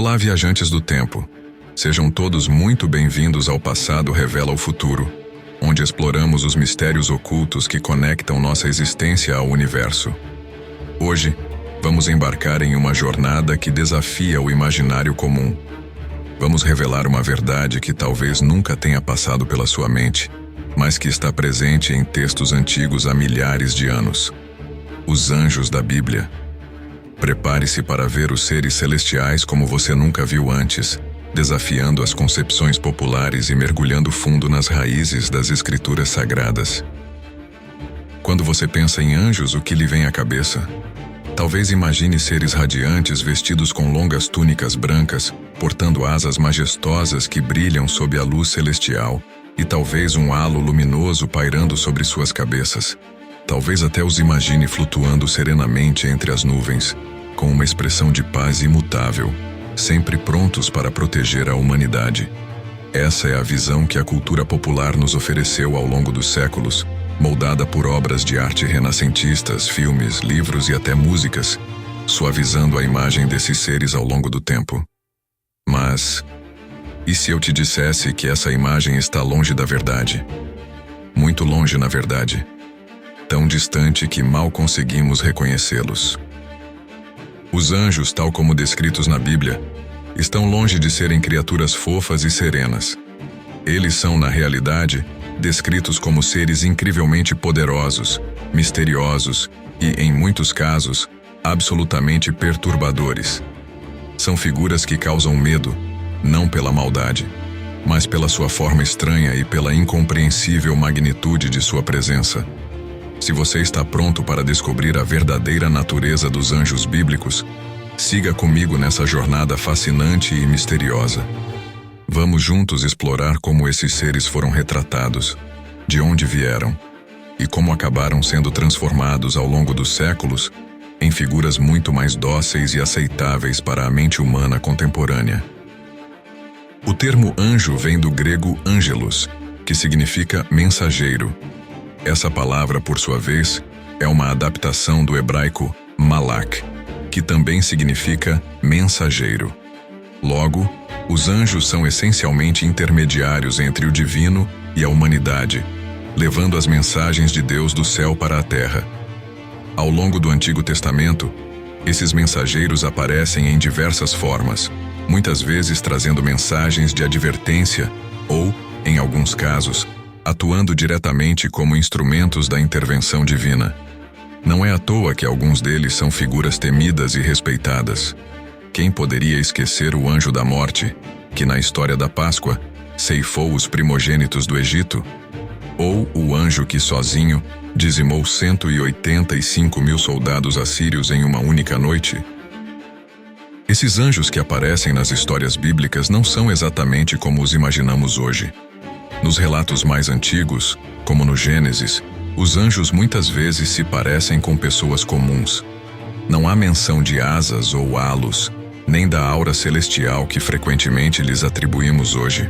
Olá, viajantes do tempo. Sejam todos muito bem-vindos ao Passado Revela o Futuro, onde exploramos os mistérios ocultos que conectam nossa existência ao universo. Hoje, vamos embarcar em uma jornada que desafia o imaginário comum. Vamos revelar uma verdade que talvez nunca tenha passado pela sua mente, mas que está presente em textos antigos há milhares de anos. Os anjos da Bíblia. Prepare-se para ver os seres celestiais como você nunca viu antes, desafiando as concepções populares e mergulhando fundo nas raízes das escrituras sagradas. Quando você pensa em anjos, o que lhe vem à cabeça? Talvez imagine seres radiantes vestidos com longas túnicas brancas, portando asas majestosas que brilham sob a luz celestial, e talvez um halo luminoso pairando sobre suas cabeças. Talvez até os imagine flutuando serenamente entre as nuvens, com uma expressão de paz imutável, sempre prontos para proteger a humanidade. Essa é a visão que a cultura popular nos ofereceu ao longo dos séculos, moldada por obras de arte renascentistas, filmes, livros e até músicas, suavizando a imagem desses seres ao longo do tempo. Mas, e se eu te dissesse que essa imagem está longe da verdade? Muito longe, na verdade. Tão distante que mal conseguimos reconhecê-los. Os anjos, tal como descritos na Bíblia, estão longe de serem criaturas fofas e serenas. Eles são, na realidade, descritos como seres incrivelmente poderosos, misteriosos e, em muitos casos, absolutamente perturbadores. São figuras que causam medo, não pela maldade, mas pela sua forma estranha e pela incompreensível magnitude de sua presença. Se você está pronto para descobrir a verdadeira natureza dos anjos bíblicos, siga comigo nessa jornada fascinante e misteriosa. Vamos juntos explorar como esses seres foram retratados, de onde vieram, e como acabaram sendo transformados ao longo dos séculos em figuras muito mais dóceis e aceitáveis para a mente humana contemporânea. O termo anjo vem do grego angelos, que significa mensageiro. Essa palavra, por sua vez, é uma adaptação do hebraico malak, que também significa mensageiro. Logo, os anjos são essencialmente intermediários entre o divino e a humanidade, levando as mensagens de Deus do céu para a terra. Ao longo do Antigo Testamento, esses mensageiros aparecem em diversas formas, muitas vezes trazendo mensagens de advertência ou, em alguns casos, atuando diretamente como instrumentos da intervenção divina. Não é à toa que alguns deles são figuras temidas e respeitadas. Quem poderia esquecer o anjo da morte, que na história da Páscoa ceifou os primogênitos do Egito? Ou o anjo que sozinho dizimou 185 mil soldados assírios em uma única noite? Esses anjos que aparecem nas histórias bíblicas não são exatamente como os imaginamos hoje. Nos relatos mais antigos, como no Gênesis, os anjos muitas vezes se parecem com pessoas comuns. Não há menção de asas ou halos, nem da aura celestial que frequentemente lhes atribuímos hoje.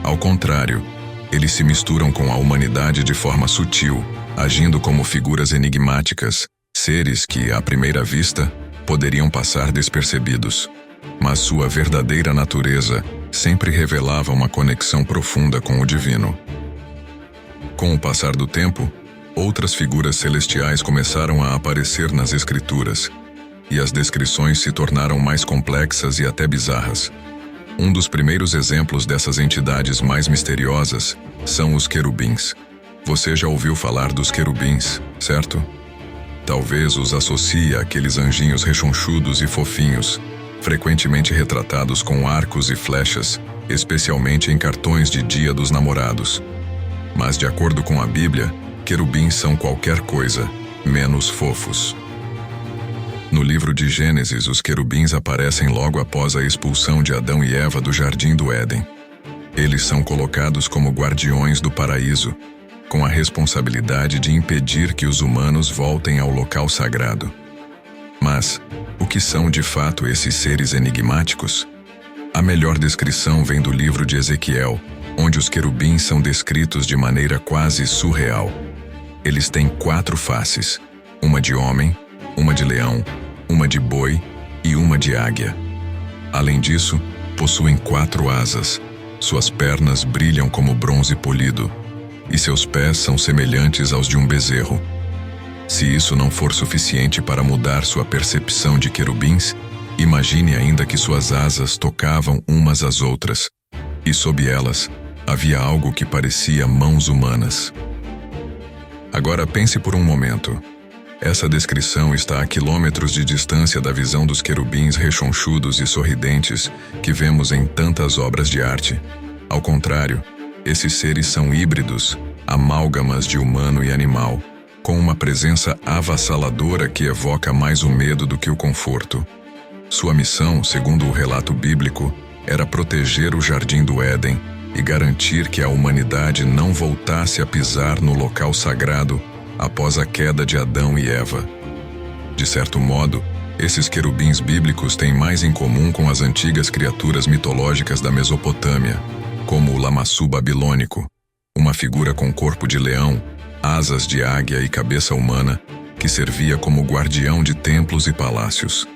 Ao contrário, eles se misturam com a humanidade de forma sutil, agindo como figuras enigmáticas, seres que, à primeira vista, poderiam passar despercebidos. Mas sua verdadeira natureza sempre revelava uma conexão profunda com o divino. Com o passar do tempo, outras figuras celestiais começaram a aparecer nas escrituras, e as descrições se tornaram mais complexas e até bizarras. Um dos primeiros exemplos dessas entidades mais misteriosas são os querubins. Você já ouviu falar dos querubins, certo? Talvez os associe àqueles anjinhos rechonchudos e fofinhos, frequentemente retratados com arcos e flechas, especialmente em cartões de Dia dos Namorados. Mas, de acordo com a Bíblia, querubins são qualquer coisa, menos fofos. No livro de Gênesis, os querubins aparecem logo após a expulsão de Adão e Eva do Jardim do Éden. Eles são colocados como guardiões do paraíso, com a responsabilidade de impedir que os humanos voltem ao local sagrado. Mas, o que são de fato esses seres enigmáticos? A melhor descrição vem do livro de Ezequiel, onde os querubins são descritos de maneira quase surreal. Eles têm 4 faces, uma de homem, uma de leão, uma de boi e uma de águia. Além disso, possuem 4 asas. Suas pernas brilham como bronze polido, e seus pés são semelhantes aos de um bezerro. Se isso não for suficiente para mudar sua percepção de querubins, imagine ainda que suas asas tocavam umas às outras, e sob elas havia algo que parecia mãos humanas. Agora pense por um momento. Essa descrição está a quilômetros de distância da visão dos querubins rechonchudos e sorridentes que vemos em tantas obras de arte. Ao contrário, esses seres são híbridos, amálgamas de humano e animal, com uma presença avassaladora que evoca mais o medo do que o conforto. Sua missão, segundo o relato bíblico, era proteger o Jardim do Éden e garantir que a humanidade não voltasse a pisar no local sagrado após a queda de Adão e Eva. De certo modo, esses querubins bíblicos têm mais em comum com as antigas criaturas mitológicas da Mesopotâmia, como o Lamassu babilônico, uma figura com corpo de leão, asas de águia e cabeça humana, que servia como guardião de templos e palácios.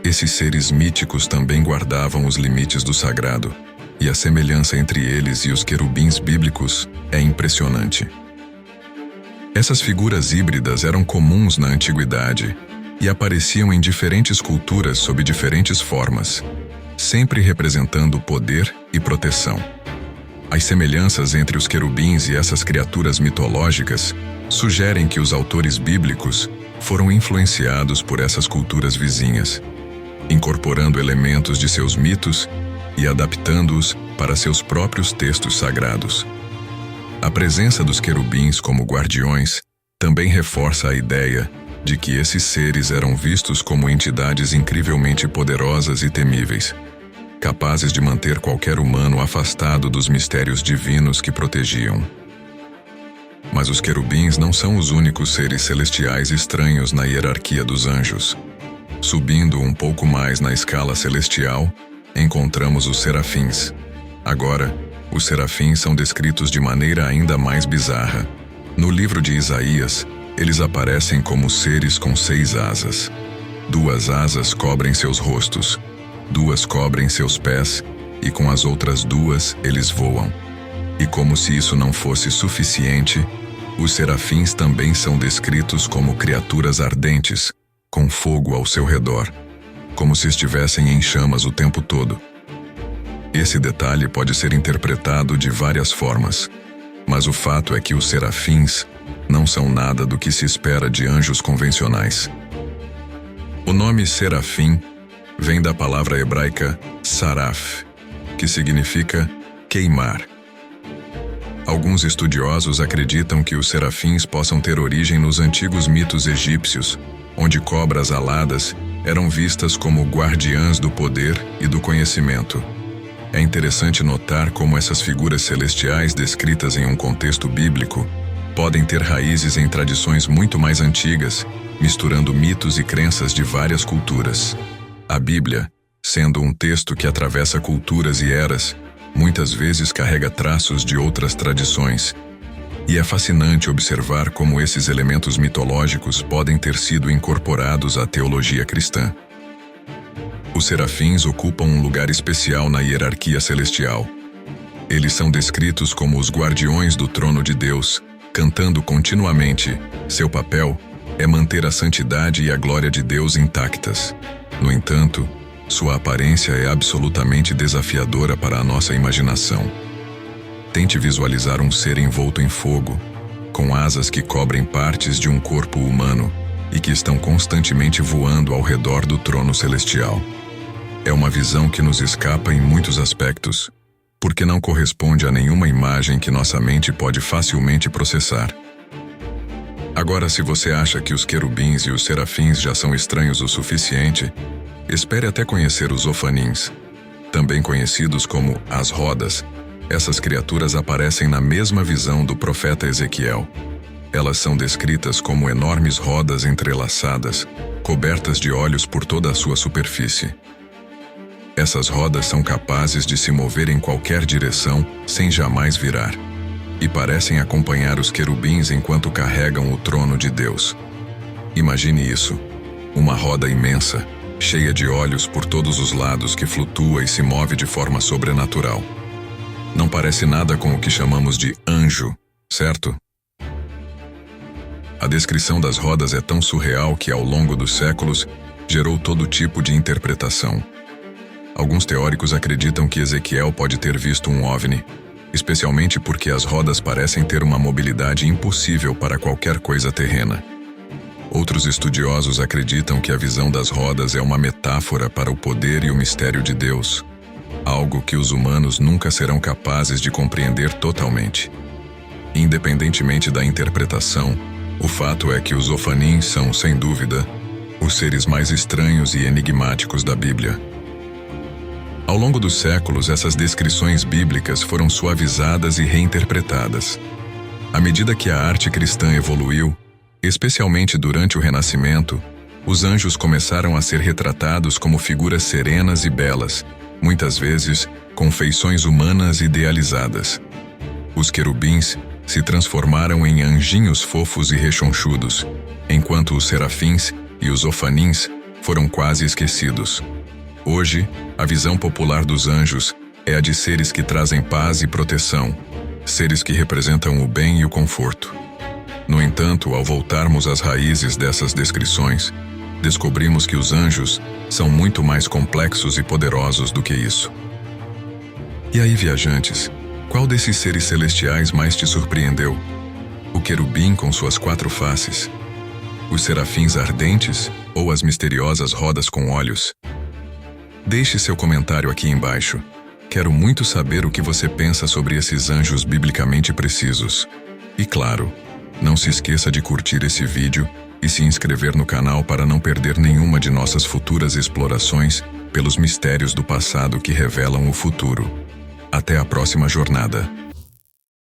Esses seres míticos também guardavam os limites do sagrado, e a semelhança entre eles e os querubins bíblicos é impressionante. Essas figuras híbridas eram comuns na antiguidade e apareciam em diferentes culturas sob diferentes formas, sempre representando poder e proteção. As semelhanças entre os querubins e essas criaturas mitológicas sugerem que os autores bíblicos foram influenciados por essas culturas vizinhas, incorporando elementos de seus mitos e adaptando-os para seus próprios textos sagrados. A presença dos querubins como guardiões também reforça a ideia de que esses seres eram vistos como entidades incrivelmente poderosas e temíveis, capazes de manter qualquer humano afastado dos mistérios divinos que protegiam. Mas os querubins não são os únicos seres celestiais estranhos na hierarquia dos anjos. Subindo um pouco mais na escala celestial, encontramos os serafins. Agora, os serafins são descritos de maneira ainda mais bizarra. No livro de Isaías, eles aparecem como seres com 6 asas. 2 asas cobrem seus rostos, 2 cobrem seus pés, e com as outras 2 eles voam. E como se isso não fosse suficiente, os serafins também são descritos como criaturas ardentes, com fogo ao seu redor, como se estivessem em chamas o tempo todo. Esse detalhe pode ser interpretado de várias formas, mas o fato é que os serafins não são nada do que se espera de anjos convencionais. O nome serafim vem da palavra hebraica saraf, que significa queimar. Alguns estudiosos acreditam que os serafins possam ter origem nos antigos mitos egípcios, onde cobras aladas eram vistas como guardiãs do poder e do conhecimento. É interessante notar como essas figuras celestiais descritas em um contexto bíblico podem ter raízes em tradições muito mais antigas, misturando mitos e crenças de várias culturas. A Bíblia, sendo um texto que atravessa culturas e eras, muitas vezes carrega traços de outras tradições, e é fascinante observar como esses elementos mitológicos podem ter sido incorporados à teologia cristã. Os serafins ocupam um lugar especial na hierarquia celestial. Eles são descritos como os guardiões do trono de Deus, cantando continuamente. Seu papel é manter a santidade e a glória de Deus intactas. No entanto, sua aparência é absolutamente desafiadora para a nossa imaginação. Tente visualizar um ser envolto em fogo, com asas que cobrem partes de um corpo humano e que estão constantemente voando ao redor do trono celestial. É uma visão que nos escapa em muitos aspectos, porque não corresponde a nenhuma imagem que nossa mente pode facilmente processar. Agora, se você acha que os querubins e os serafins já são estranhos o suficiente, espere até conhecer os ofanins, também conhecidos como as rodas. Essas criaturas aparecem na mesma visão do profeta Ezequiel. Elas são descritas como enormes rodas entrelaçadas, cobertas de olhos por toda a sua superfície. Essas rodas são capazes de se mover em qualquer direção sem jamais virar, e parecem acompanhar os querubins enquanto carregam o trono de Deus. Imagine isso, uma roda imensa, cheia de olhos por todos os lados que flutua e se move de forma sobrenatural. Não parece nada com o que chamamos de anjo, certo? A descrição das rodas é tão surreal que, ao longo dos séculos, gerou todo tipo de interpretação. Alguns teóricos acreditam que Ezequiel pode ter visto um OVNI, especialmente porque as rodas parecem ter uma mobilidade impossível para qualquer coisa terrena. Outros estudiosos acreditam que a visão das rodas é uma metáfora para o poder e o mistério de Deus, algo que os humanos nunca serão capazes de compreender totalmente. Independentemente da interpretação, o fato é que os Ofanim são, sem dúvida, os seres mais estranhos e enigmáticos da Bíblia. Ao longo dos séculos, essas descrições bíblicas foram suavizadas e reinterpretadas. À medida que a arte cristã evoluiu, especialmente durante o Renascimento, os anjos começaram a ser retratados como figuras serenas e belas, muitas vezes com feições humanas idealizadas. Os querubins se transformaram em anjinhos fofos e rechonchudos, enquanto os serafins e os ofanins foram quase esquecidos. Hoje, a visão popular dos anjos é a de seres que trazem paz e proteção, seres que representam o bem e o conforto. No entanto, ao voltarmos às raízes dessas descrições, descobrimos que os anjos são muito mais complexos e poderosos do que isso. E aí, viajantes, qual desses seres celestiais mais te surpreendeu? O querubim com suas 4 faces? Os serafins ardentes ou as misteriosas rodas com olhos? Deixe seu comentário aqui embaixo. Quero muito saber o que você pensa sobre esses anjos biblicamente precisos. E claro, não se esqueça de curtir esse vídeo e se inscrever no canal para não perder nenhuma de nossas futuras explorações pelos mistérios do passado que revelam o futuro. Até a próxima jornada.